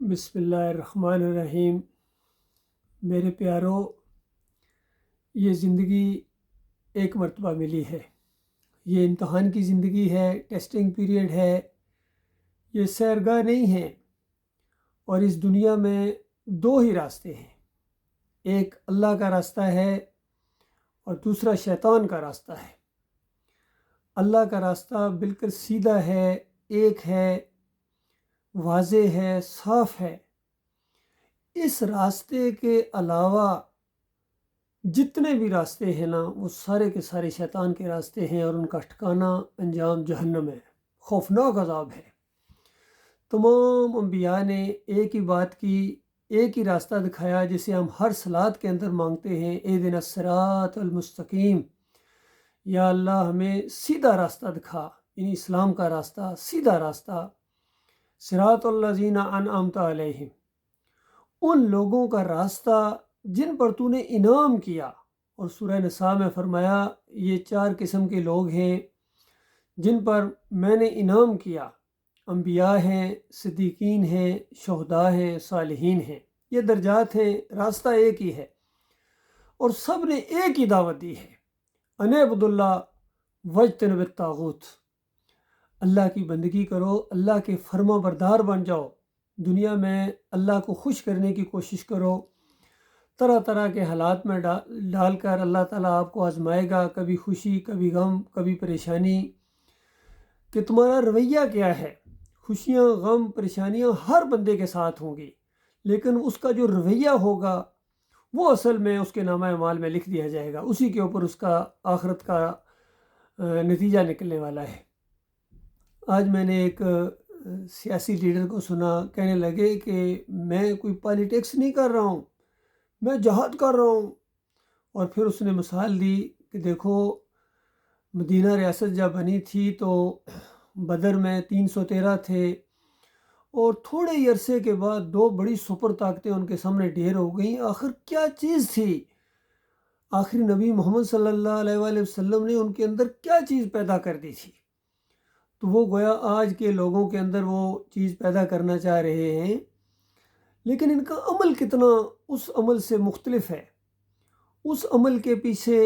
بسم اللہ الرحمن الرحیم۔ میرے پیارو، یہ زندگی ایک مرتبہ ملی ہے۔ یہ امتحان کی زندگی ہے، ٹیسٹنگ پیریڈ ہے، یہ سیرگاہ نہیں ہے۔ اور اس دنیا میں دو ہی راستے ہیں، ایک اللہ کا راستہ ہے اور دوسرا شیطان کا راستہ ہے۔ اللہ کا راستہ بالکل سیدھا ہے، ایک ہے، واضح ہے، صاف ہے۔ اس راستے کے علاوہ جتنے بھی راستے ہیں نا، وہ سارے کے سارے شیطان کے راستے ہیں اور ان کا ٹھکانہ انجام جہنم ہے، خوفناک عذاب ہے۔ تمام انبیاء نے ایک ہی بات کی، ایک ہی راستہ دکھایا جسے ہم ہر صلات کے اندر مانگتے ہیں، اہدنا الصراط المستقیم۔ یا اللہ ہمیں سیدھا راستہ دکھا، یعنی اسلام کا راستہ، سیدھا راستہ۔ صراط الذین انعمت علیہم، ان لوگوں کا راستہ جن پر تو نے انعام کیا۔ اور سورہ نساء میں فرمایا یہ 4 قسم کے لوگ ہیں جن پر میں نے انعام کیا، انبیاء ہیں، صدیقین ہیں، شہداء ہیں، صالحین ہیں۔ یہ درجات ہیں، راستہ ایک ہی ہے اور سب نے ایک ہی دعوت دی ہے، ان اعبدوا اللہ واجتنبوا الطاغوت۔ اللہ کی بندگی کرو، اللہ کے فرما بردار بن جاؤ، دنیا میں اللہ کو خوش کرنے کی کوشش کرو۔ طرح طرح کے حالات میں ڈال کر اللہ تعالیٰ آپ کو آزمائے گا، کبھی خوشی، کبھی غم، کبھی پریشانی، کہ تمہارا رویہ کیا ہے۔ خوشیاں، غم، پریشانیاں ہر بندے کے ساتھ ہوں گی، لیکن اس کا جو رویہ ہوگا وہ اصل میں اس کے نامہ اعمال میں لکھ دیا جائے گا، اسی کے اوپر اس کا آخرت کا نتیجہ نکلنے والا ہے۔ آج میں نے ایک سیاسی لیڈر کو سنا، کہنے لگے کہ میں کوئی پالیٹکس نہیں کر رہا ہوں، میں جہاد کر رہا ہوں۔ اور پھر اس نے مثال دی کہ دیکھو، مدینہ ریاست جب بنی تھی تو بدر میں 313 تھے، اور تھوڑے ہی عرصے کے بعد 2 بڑی سپر طاقتیں ان کے سامنے ڈھیر ہو گئیں۔ آخر کیا چیز تھی؟ آخر نبی محمد صلی اللہ علیہ وآلہ وسلم نے ان کے اندر کیا چیز پیدا کر دی تھی؟ تو وہ گویا آج کے لوگوں کے اندر وہ چیز پیدا کرنا چاہ رہے ہیں، لیکن ان کا عمل کتنا اس عمل سے مختلف ہے۔ اس عمل کے پیچھے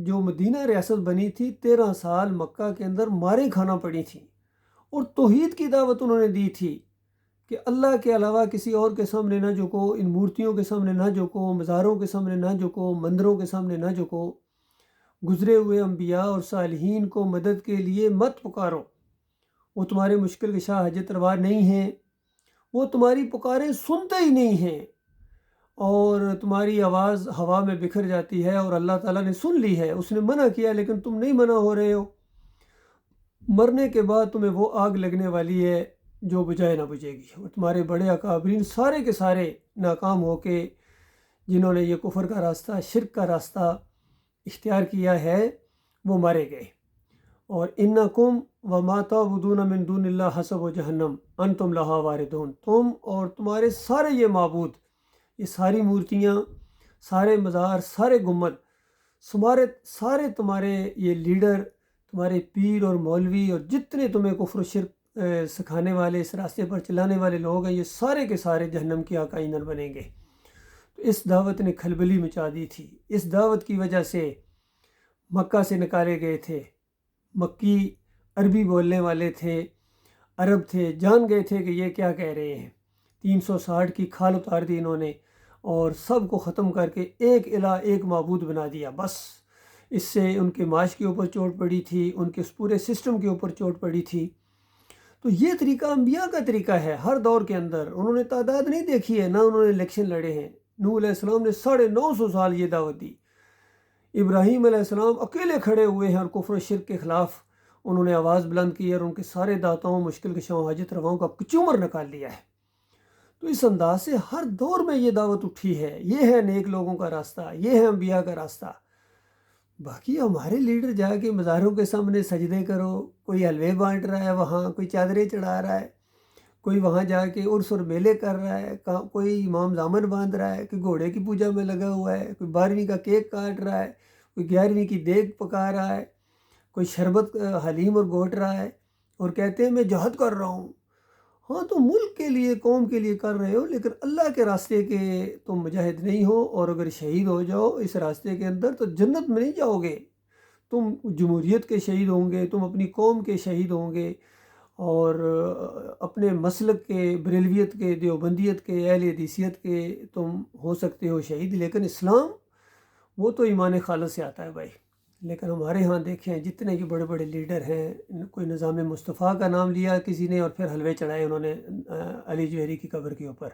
جو مدینہ ریاست بنی تھی، 13 سال مکہ کے اندر ماریں کھانا پڑی تھیں، اور توحید کی دعوت انہوں نے دی تھی کہ اللہ کے علاوہ کسی اور کے سامنے نہ جھکو، ان مورتیوں کے سامنے نہ جھکو، مزاروں کے سامنے نہ جھکو، مندروں کے سامنے نہ جھکو، گزرے ہوئے انبیاء اور صالحین کو مدد کے لیے مت پکارو، وہ تمہارے مشکل کشا حاجت روا نہیں ہیں، وہ تمہاری پکاریں سنتے ہی نہیں ہیں، اور تمہاری آواز ہوا میں بکھر جاتی ہے، اور اللہ تعالیٰ نے سن لی ہے، اس نے منع کیا لیکن تم نہیں منع ہو رہے ہو۔ مرنے کے بعد تمہیں وہ آگ لگنے والی ہے جو بجھائے نہ بجھے گی، اور تمہارے بڑے اکابرین سارے کے سارے ناکام ہو کے، جنہوں نے یہ کفر کا راستہ، شرک کا راستہ اختیار کیا ہے، وہ مارے گئے۔ اور انکم وما تعبدون من دون اللہ حسب جہنم انتم لہا واردون، تم اور تمہارے سارے یہ معبود، یہ ساری مورتیاں، سارے مزار، سارے گنبد، سارے تمہارے یہ لیڈر، تمہارے پیر اور مولوی، اور جتنے تمہیں کفر و شرک سکھانے والے، اس راستے پر چلانے والے لوگ ہیں، یہ سارے کے سارے جہنم کے آقا ایندھن بنیں گے۔ تو اس دعوت نے کھلبلی مچا دی تھی، اس دعوت کی وجہ سے مکہ سے نکالے گئے تھے، مکی عربی بولنے والے تھے، عرب تھے، جان گئے تھے کہ یہ کیا کہہ رہے ہیں۔ 360 کی کھال اتار دی انہوں نے، اور سب کو ختم کر کے ایک الہ، ایک معبود بنا دیا۔ بس اس سے ان کے معاش کے اوپر چوٹ پڑی تھی، ان کے پورے سسٹم کے اوپر چوٹ پڑی تھی۔ تو یہ طریقہ انبیاء کا طریقہ ہے ہر دور کے اندر۔ انہوں نے تعداد نہیں دیکھی ہے، نہ انہوں نے الیکشن لڑے ہیں۔ نوح علیہ السلام نے 950 سال یہ دعوت دی، ابراہیم علیہ السلام اکیلے کھڑے ہوئے ہیں اور کفر و شرک کے خلاف انہوں نے آواز بلند کی، اور ان کے سارے داتاؤں، مشکل کشاؤں، حاجت رواؤں کا کچومر نکال لیا ہے۔ تو اس انداز سے ہر دور میں یہ دعوت اٹھی ہے، یہ ہے نیک لوگوں کا راستہ، یہ ہے انبیاء کا راستہ۔ باقی ہمارے لیڈر جا کے مزاروں کے سامنے سجدے کرو، کوئی حلوے بانٹ رہا ہے وہاں، کوئی چادریں چڑھا رہا ہے، کوئی وہاں جا کے عرس اور میلے کر رہا ہے، کوئی امام زامن باندھ رہا ہے، کوئی گھوڑے کی پوجا میں لگا ہوا ہے، کوئی 12ویں کا کیک کاٹ رہا ہے، کوئی 11ویں کی دیگ پکا رہا ہے، کوئی شربت حلیم اور گھوٹ رہا ہے، اور کہتے ہیں میں جہاد کر رہا ہوں۔ ہاں تم ملک کے لیے قوم کے لیے کر رہے ہو، لیکن اللہ کے راستے کے تم مجاہد نہیں ہو، اور اگر شہید ہو جاؤ اس راستے کے اندر تو جنت میں نہیں جاؤ گے، تم جمہوریت کے شہید ہوں گے، تم اپنی قوم کے شہید ہوں گے، اور اپنے مسلک کے، بریلویت کے، دیوبندیت کے، اہل حدیثیت کے تم ہو سکتے ہو شہید، لیکن اسلام وہ تو ایمان خالص سے آتا ہے بھائی۔ لیکن ہمارے ہاں دیکھیں جتنے کہ بڑے بڑے لیڈر ہیں، کوئی نظام مصطفیٰ کا نام لیا کسی نے اور پھر حلوے چڑھائے انہوں نے علی جوہری کی قبر کے اوپر،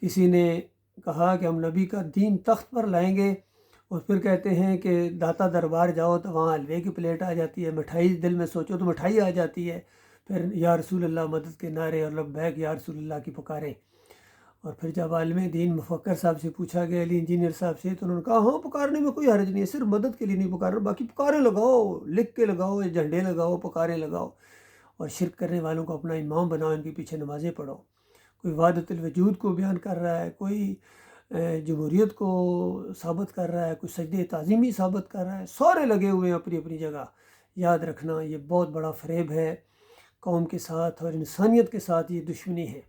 کسی نے کہا کہ ہم نبی کا دین تخت پر لائیں گے، اور پھر کہتے ہیں کہ داتا دربار جاؤ تو وہاں حلوے کی پلیٹ آ جاتی ہے، مٹھائی دل میں سوچو تو مٹھائی آ جاتی ہے، پھر یا رسول اللہ مدد کے نعرے اور لبیک یا رسول اللہ کی پکاریں۔ اور پھر جب عالم دین مفکر صاحب سے پوچھا گیا، علی انجینئر صاحب سے، تو انہوں نے کہا ہاں پکارنے میں کوئی حرج نہیں ہے، صرف مدد کے لیے نہیں پکار رہا، باقی پکاریں لگاؤ، لکھ کے لگاؤ، جھنڈے لگاؤ، پکاریں لگاؤ، اور شرک کرنے والوں کو اپنا امام بناؤ، ان کے پیچھے نمازیں پڑھو۔ کوئی وحدت الوجود کو بیان کر رہا ہے، کوئی جمہوریت کو ثابت کر رہا ہے، کوئی سجدہ تعظیمی ثابت کر رہا ہے، سارے لگے ہوئے ہیں اپنی اپنی جگہ۔ یاد رکھنا یہ بہت بڑا فریب ہے قوم کے ساتھ اور انسانیت کے ساتھ، یہ دشمنی ہے۔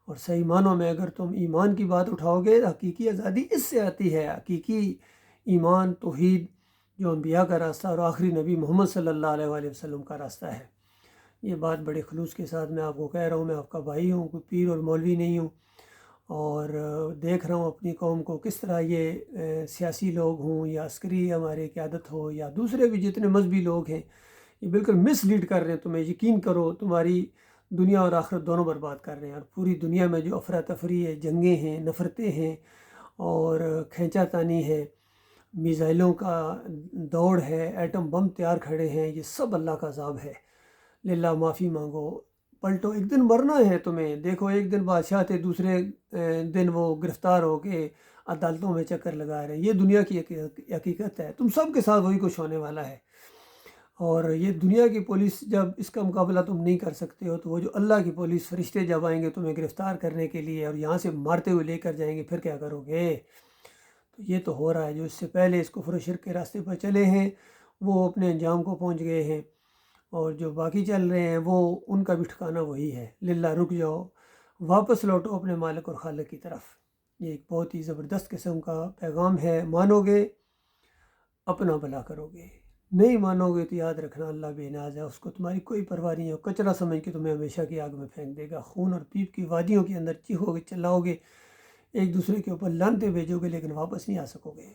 اور صحیح معنوں میں اگر تم ایمان کی بات اٹھاؤ گے، حقیقی آزادی اس سے آتی ہے، حقیقی ایمان توحید جو انبیاء کا راستہ اور آخری نبی محمد صلی اللہ علیہ وآلہ وسلم کا راستہ ہے۔ یہ بات بڑے خلوص کے ساتھ میں آپ کو کہہ رہا ہوں، میں آپ کا بھائی ہوں، کوئی پیر اور مولوی نہیں ہوں، اور دیکھ رہا ہوں اپنی قوم کو کس طرح یہ سیاسی لوگ ہوں یا عسکری ہمارے قیادت ہو یا دوسرے بھی جتنے مذہبی لوگ ہیں، یہ بالکل مس لیڈ کر رہے ہیں تمہیں، یقین کرو تمہاری دنیا اور آخرت دونوں برباد کر رہے ہیں۔ اور پوری دنیا میں جو افراتفری ہے، جنگیں ہیں، نفرتیں ہیں، اور کھینچا تانی ہے، میزائلوں کا دوڑ ہے، ایٹم بم تیار کھڑے ہیں، یہ سب اللہ کا عذاب ہے۔ للہ معافی مانگو، پلٹو، ایک دن مرنا ہے تمہیں۔ دیکھو ایک دن بادشاہ تھے، دوسرے دن وہ گرفتار ہو کے عدالتوں میں چکر لگا رہے ہیں۔ یہ دنیا کی حقیقت ہے، تم سب کے ساتھ وہی کچھ ہونے والا ہے۔ اور یہ دنیا کی پولیس جب اس کا مقابلہ تم نہیں کر سکتے ہو، تو وہ جو اللہ کی پولیس فرشتے جب آئیں گے تمہیں گرفتار کرنے کے لیے اور یہاں سے مارتے ہوئے لے کر جائیں گے، پھر کیا کرو گے؟ تو یہ تو ہو رہا ہے، جو اس سے پہلے اس کفر و شرک کے راستے پر چلے ہیں وہ اپنے انجام کو پہنچ گئے ہیں، اور جو باقی چل رہے ہیں وہ ان کا بھی ٹھکانہ وہی ہے۔ للہ رک جاؤ، واپس لوٹو اپنے مالک اور خالق کی طرف۔ یہ ایک بہت ہی زبردست قسم کا پیغام ہے۔ مانو گے اپنا بھلا کرو گے، نہیں مانو گے تو یاد رکھنا اللہ بے نیاز ہے، اس کو تمہاری کوئی پرواہ نہیں ہے، کچرا سمجھ کے تمہیں ہمیشہ کی آگ میں پھینک دے گا۔ خون اور پیپ کی وادیوں کے اندر چیخو گے، چلاؤ گے، ایک دوسرے کے اوپر لعنتیں بھیجو گے، لیکن واپس نہیں آ سکو گے۔